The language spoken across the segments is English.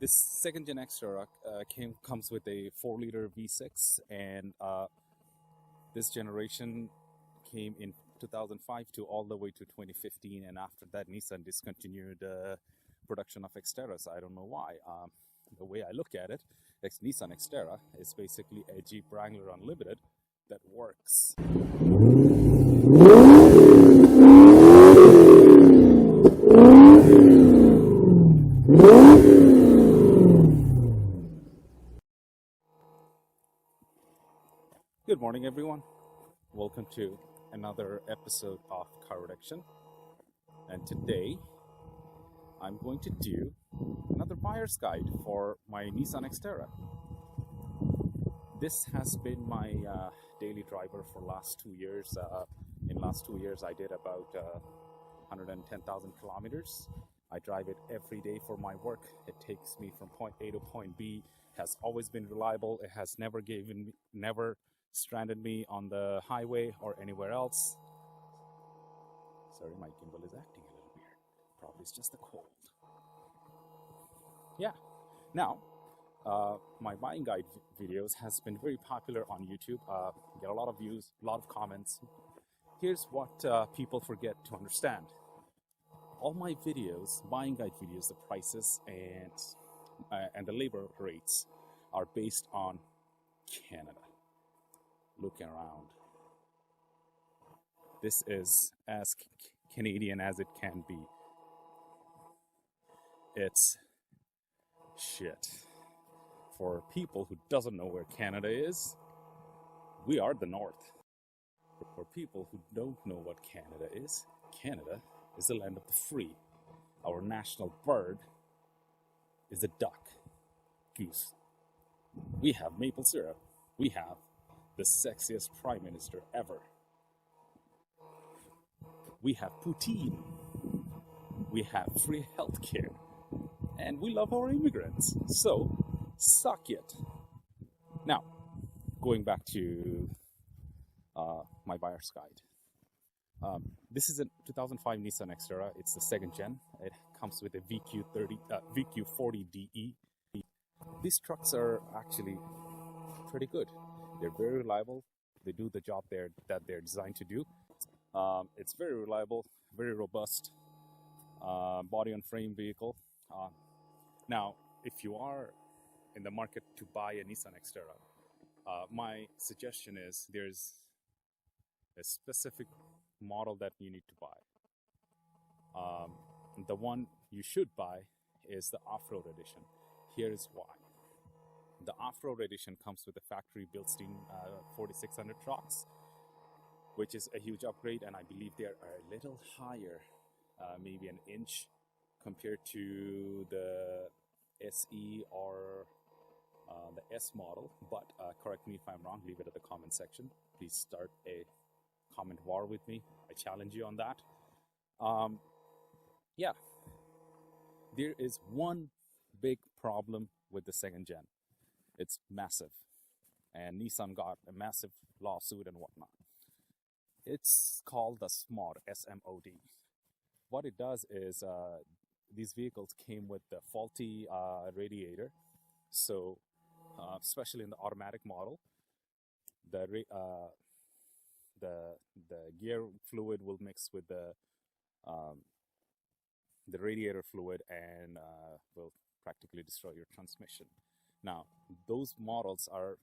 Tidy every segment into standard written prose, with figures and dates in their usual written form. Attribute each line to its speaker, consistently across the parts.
Speaker 1: This second gen Xterra comes with a 4-liter V6, and this generation came in 2005 to all the way to 2015, and after that Nissan discontinued production of Xterras. I don't know why. The way I look at it, Nissan Xterra is basically a Jeep Wrangler Unlimited that works. Good morning, everyone. Welcome to another episode of Car Reduction. And today, I'm going to do another buyer's guide for my Nissan Xterra. This has been my daily driver for last 2 years. In last 2 years, I did about 110,000 kilometers. I drive it every day for my work. It takes me from point A to point B. Has always been reliable. It has never stranded me on the highway or anywhere else. Sorry, my gimbal is acting a little weird. Probably it's just the cold. Yeah. Now, my buying guide videos has been very popular on YouTube. Get a lot of views, a lot of comments. Here's what people forget to understand. All my videos, buying guide videos, the prices and the labor rates are based on Canada. Look around. This is as Canadian as it can be. It's shit. For people who doesn't know where Canada is, we are the North. For people who don't know what Canada is the land of the free. Our national bird is a duck, goose. We have maple syrup. We have the sexiest prime minister ever. We have poutine. We have free healthcare. And we love our immigrants. So, suck it. Now, going back to my buyer's guide. This is a 2005 Nissan Xterra. It's the second gen. It comes with a VQ40DE. These trucks are actually pretty good. They're very reliable. They do the job that they're designed to do. It's very reliable, very robust body on frame vehicle. Now, if you are in the market to buy a Nissan Xterra, my suggestion is there's a specific model that you need to buy. The one you should buy is the off-road edition. Here is why. The off-road edition comes with a factory-built Steam 4600 shocks, which is a huge upgrade, and I believe they are a little higher, maybe an inch, compared to the SE or the S model. But correct me if I'm wrong, leave it at the comment section. Please start a comment war with me. I challenge you on that. Yeah, there is one big problem with the second gen. It's massive, and Nissan got a massive lawsuit and whatnot. It's called the SMOD, S-M-O-D. What it does is these vehicles came with the faulty radiator, so especially in the automatic model, the gear fluid will mix with the radiator fluid and will practically destroy your transmission. Now, those models are,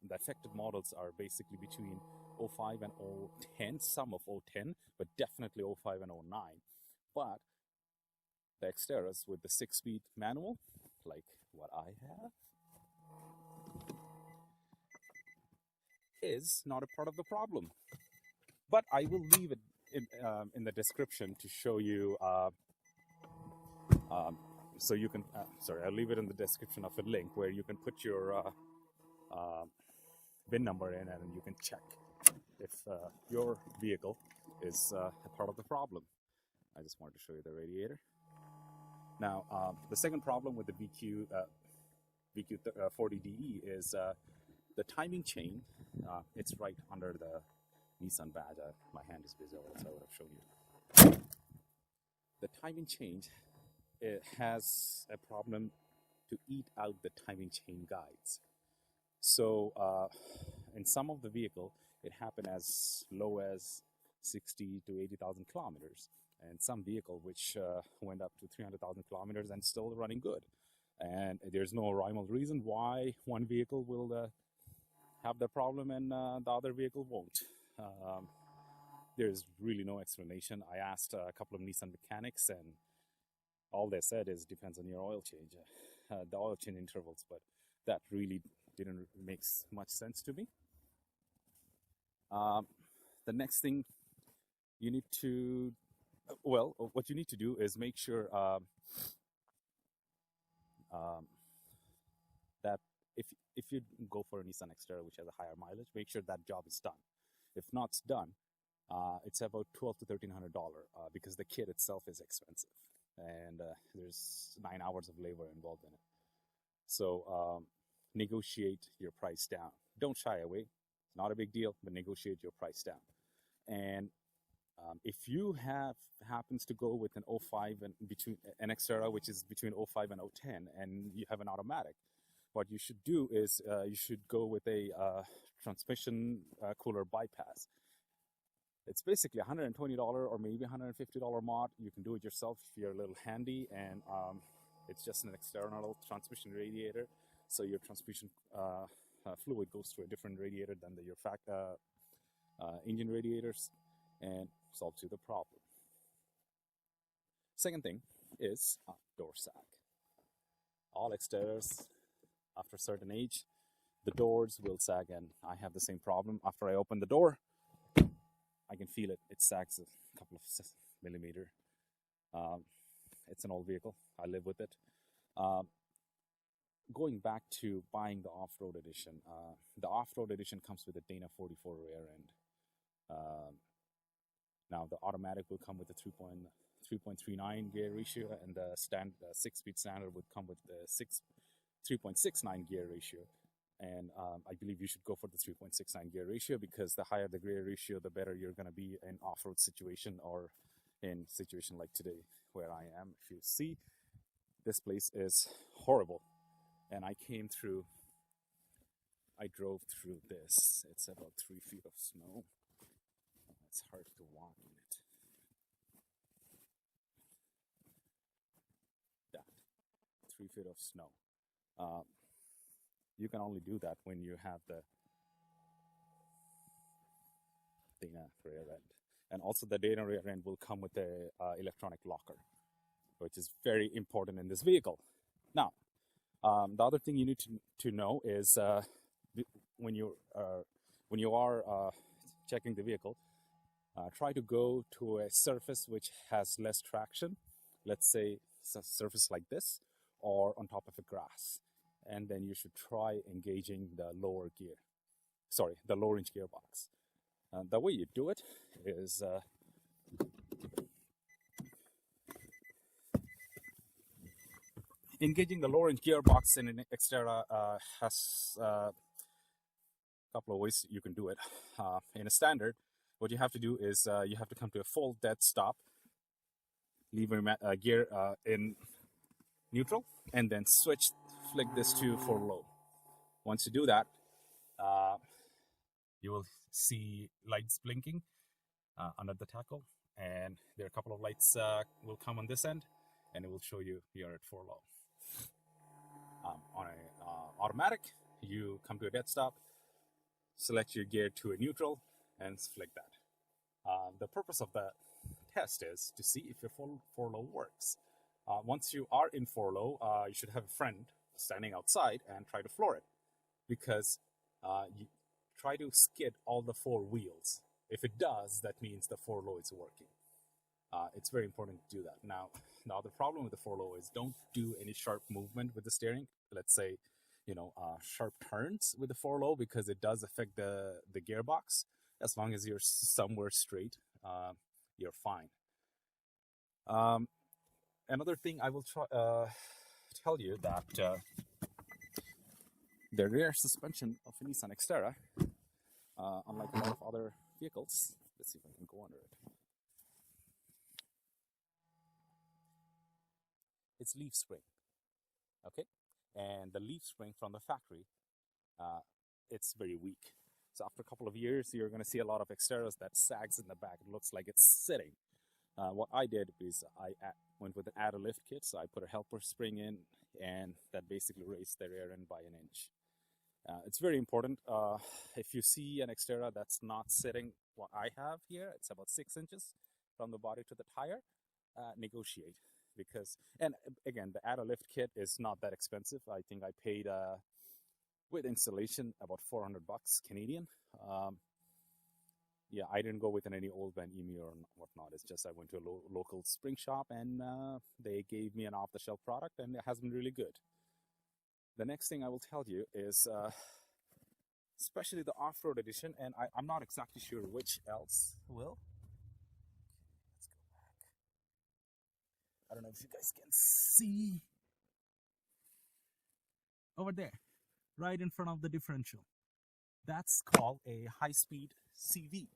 Speaker 1: the affected models are basically between 05 and 010, some of 010, but definitely 05 and 09. But the Xterras with the 6-speed manual, like what I have, is not a part of the problem. But I will leave it in the description to show you so you can, I'll leave it in the description of a link where you can put your VIN number in and you can check if your vehicle is a part of the problem. I just wanted to show you the radiator. Now, the second problem with the VQ40DE is the timing chain. It's right under the Nissan badge. My hand is busy, else I would have shown you. The timing chain, it has a problem to eat out the timing chain guides. So in some of the vehicle, it happened as low as 60 to 80,000 kilometers, and some vehicle which went up to 300,000 kilometers and still running good. And there's no rhyme or reason why one vehicle will have the problem and the other vehicle won't. There's really no explanation. I asked a couple of Nissan mechanics, and all they said is depends on your oil change, the oil change intervals, but that really didn't make much sense to me. The next thing you need to, well, what you need to do is make sure that if you go for a Nissan Xterra, which has a higher mileage, make sure that job is done. If not done, it's about $1,200 to $1,300 because the kit itself is expensive, and there's 9 hours of labor involved in it. So negotiate your price down. Don't shy away. It's not a big deal, but negotiate your price down. And if you happens to go with an 05 and between an Xterra, which is between 05 and 010, and you have an automatic, what you should do is you should go with a transmission cooler bypass. It's basically $120 or maybe $150 mod. You can do it yourself if you're a little handy, and it's just an external transmission radiator, so your transmission fluid goes through a different radiator than your engine radiators, and solves you the problem. Second thing is door sag. All Xterras, after a certain age, the doors will sag, and I have the same problem. After I open the door, I can feel it. It sags a couple of millimeters. It's an old vehicle. I live with it. Going back to buying the off-road edition, the off-road edition comes with a Dana 44 rear end. Now the automatic will come with a 3.39 gear ratio, and the 6-speed standard would come with the 3.69 gear ratio. And I believe you should go for the 3.69 gear ratio, because the higher the gear ratio, the better you're going to be in off-road situation, or in situation like today where I am. If you see, this place is horrible. And I drove through this. It's about 3 feet of snow. It's hard to walk in it. That 3 feet of snow. You can only do that when you have the Dana rear end. And also the Dana rear end will come with a electronic locker, which is very important in this vehicle. Now, the other thing you need to know is when you are checking the vehicle, try to go to a surface which has less traction. Let's say it's a surface like this, or on top of a grass. And then you should try engaging the lower range gearbox. The way you do it is engaging the lower range gearbox in an Xterra has a couple of ways you can do it. In a standard, what you have to do is you have to come to a full dead stop, leave your gear in neutral, and then flick this to for low. Once you do that, you will see lights blinking under the tackle, and there are a couple of lights will come on this end, and it will show you you're at for low. On an automatic, you come to a dead stop, select your gear to a neutral, and flick that. The purpose of the test is to see if your for low works. Once you are in for low, you should have a friend standing outside and try to floor it, because you try to skid all the 4 wheels. If it does, that means the for low is working. It's very important to do that. Now, the other problem with the for low is don't do any sharp movement with the steering. Let's say, sharp turns with the for low, because it does affect the gearbox. As long as you're somewhere straight, you're fine. Another thing I will tell you that the rear suspension of a Nissan Xterra, unlike a lot of other vehicles, let's see if I can go under it. It's leaf spring. Okay, and the leaf spring from the factory, it's very weak. So after a couple of years, you're going to see a lot of Xterras that sags in the back. It looks like it's sitting. What I did is I went with an add a lift kit, so I put a helper spring in, and that basically raised the rear end by an inch. It's very important. If you see an Xterra that's not sitting what I have here, it's about 6 inches from the body to the tire, negotiate. Because, and again, the add a lift kit is not that expensive. I think I paid with installation about 400 bucks Canadian. Yeah, I didn't go with any old van EMU or whatnot. It's just I went to a local spring shop, and they gave me an off-the-shelf product, and it has been really good. The next thing I will tell you is, especially the off-road edition, and I'm not exactly sure which else will. Let's go back. I don't know if you guys can see over there, right in front of the differential. That's called a high-speed CV.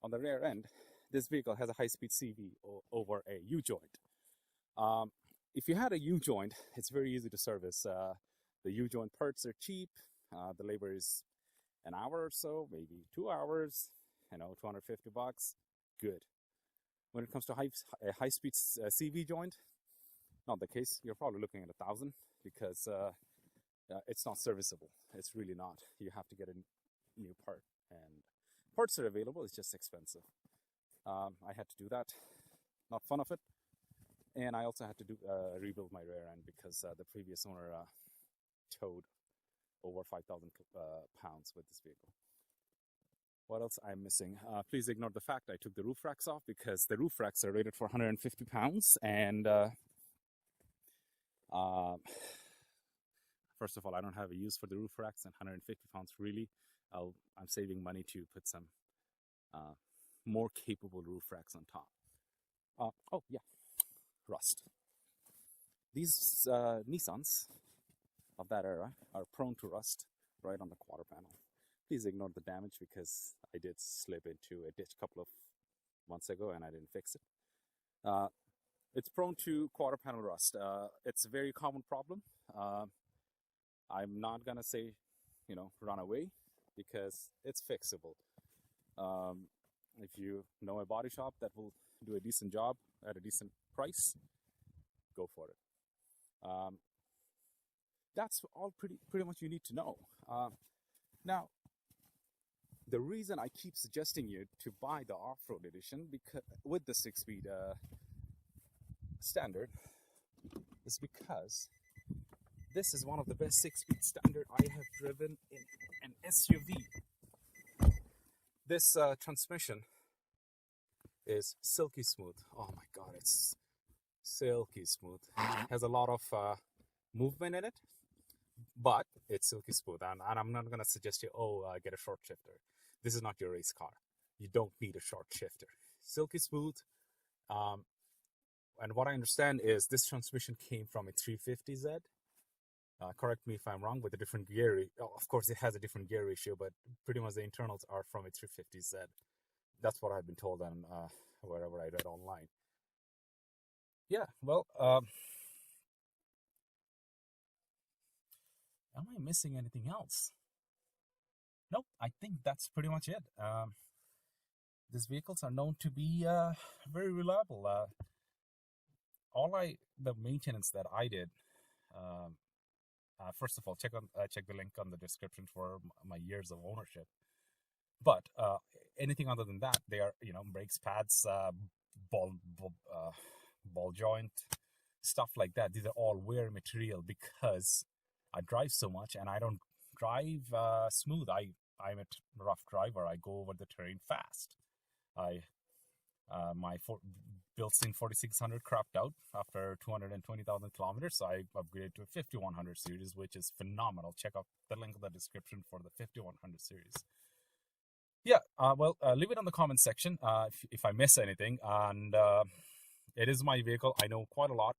Speaker 1: On the rear end, this vehicle has a high-speed CV over a U-joint. If you had a U-joint, it's very easy to service. The U-joint parts are cheap. The labor is an hour or so, maybe 2 hours, 250 bucks, good. When it comes to a high-speed CV joint, not the case. You're probably looking at 1,000 because it's not serviceable. It's really not. You have to get a new part, and parts are available. It's just expensive. I had to do that. Not fun of it. And I also had to rebuild my rear end because the previous owner towed over 5,000 pounds with this vehicle. What else I'm missing? Please ignore the fact I took the roof racks off because the roof racks are rated for 150 pounds. And first of all, I don't have a use for the roof racks, and 150 pounds really. I'm saving money to put some more capable roof racks on top. Oh yeah, rust. These Nissans of that era are prone to rust right on the quarter panel. Please ignore the damage because I did slip into a ditch a couple of months ago and I didn't fix it. It's prone to quarter panel rust. It's a very common problem. I'm not gonna say, run away because it's fixable. If you know a body shop that will do a decent job at a decent price, go for it. That's all pretty much you need to know. Now, the reason I keep suggesting you to buy the off-road edition with the 6-speed standard is because this is one of the best 6-speed standard I have driven in an SUV. This transmission is silky smooth. Oh my god, it's silky smooth. It has a lot of movement in it, but it's silky smooth. And I'm not going to suggest you, get a short shifter. This is not your race car. You don't need a short shifter. Silky smooth. And what I understand is this transmission came from a 350Z. Correct me if I'm wrong, with a different gear. Of course, it has a different gear ratio, but pretty much the internals are from a 350Z. That's what I've been told and wherever I read online. Yeah, well, am I missing anything else? Nope, I think that's pretty much it. These vehicles are known to be very reliable. The maintenance that I did, first of all, check the link on the description for my years of ownership. But anything other than that, they are, brakes, pads, ball joint, stuff like that. These are all wear material because I drive so much and I don't drive smooth. I'm a rough driver. I go over the terrain fast. My built-in 4600 crapped out after 220,000 kilometers, so I upgraded to a 5100 series, which is phenomenal. Check out the link in the description for the 5100 series. Yeah, leave it in the comment section if I miss anything. And it is my vehicle. I know quite a lot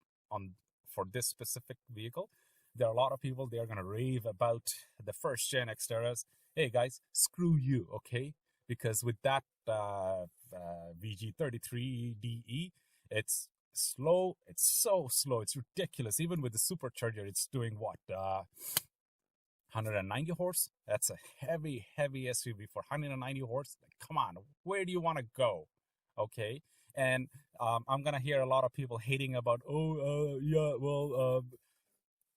Speaker 1: for this specific vehicle. There are a lot of people, they are going to rave about the first gen Xterras. Hey guys, screw you, okay? Because with that VG33DE, it's slow. It's so slow. It's ridiculous. Even with the supercharger, it's doing what? 190 horse? That's a heavy SUV for 190 horse. Like, come on, where do you want to go? Okay. And I'm going to hear a lot of people hating about,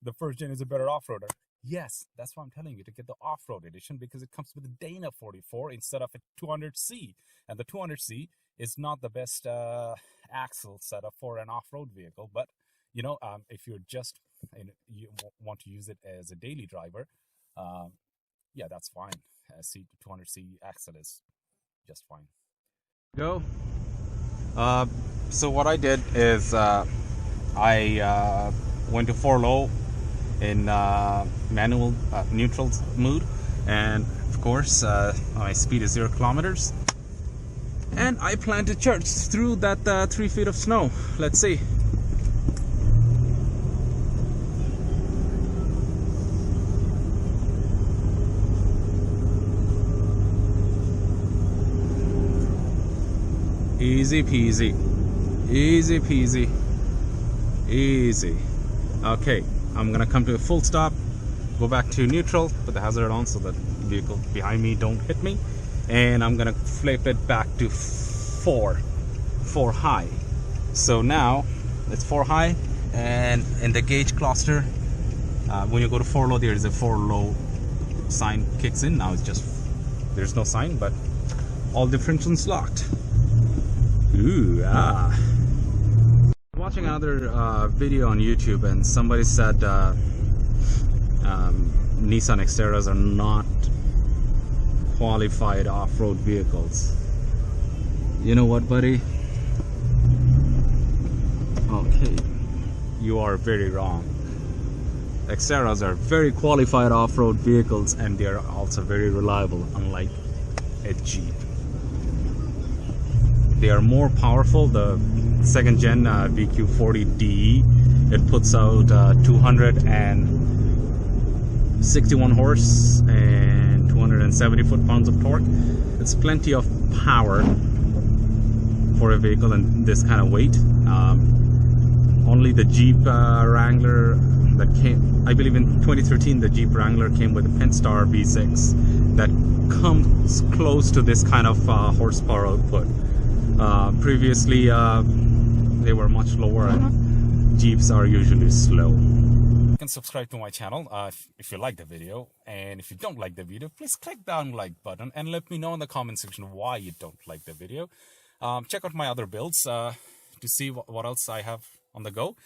Speaker 1: the first gen is a better off-roader. Yes, that's why I'm telling you to get the off-road edition, because it comes with a Dana 44 instead of a 200C. And the 200C is not the best axle setup for an off-road vehicle. But, you know, if you're just, you want to use it as a daily driver, yeah, that's fine. 200C axle is just fine. Go. So what I did is I went to 4 low in manual neutral mode, and of course my speed is 0 kilometers, and I plan to charge through that 3 feet of snow. Let's see. Easy peasy, easy peasy, easy. Okay, I'm gonna come to a full stop, go back to neutral, put the hazard on so that the vehicle behind me don't hit me, and I'm gonna flip it back to 4 high. So now it's 4 high, and in the gauge cluster, when you go to 4 low, there is a 4 low sign kicks in. Now it's just, there's no sign, but all differentials locked. Ooh, ah. Watching another video on YouTube, and somebody said Nissan Xterras are not qualified off-road vehicles. You know what, buddy? Okay, you are very wrong. Xterras are very qualified off-road vehicles, and they are also very reliable, unlike a Jeep. They are more powerful. The second gen VQ40DE, it puts out 261 horse and 270 foot-pounds of torque. It's plenty of power for a vehicle in this kind of weight. Only the Jeep Wrangler that came, I believe in 2013, the Jeep Wrangler came with a Pentastar V6 that comes close to this kind of horsepower output. Previously they were much lower, and Jeeps are usually slow. You can subscribe to my channel if you like the video, and if you don't like the video, please click that like button and let me know in the comment section why you don't like the video. Check out my other builds to see what else I have on the go.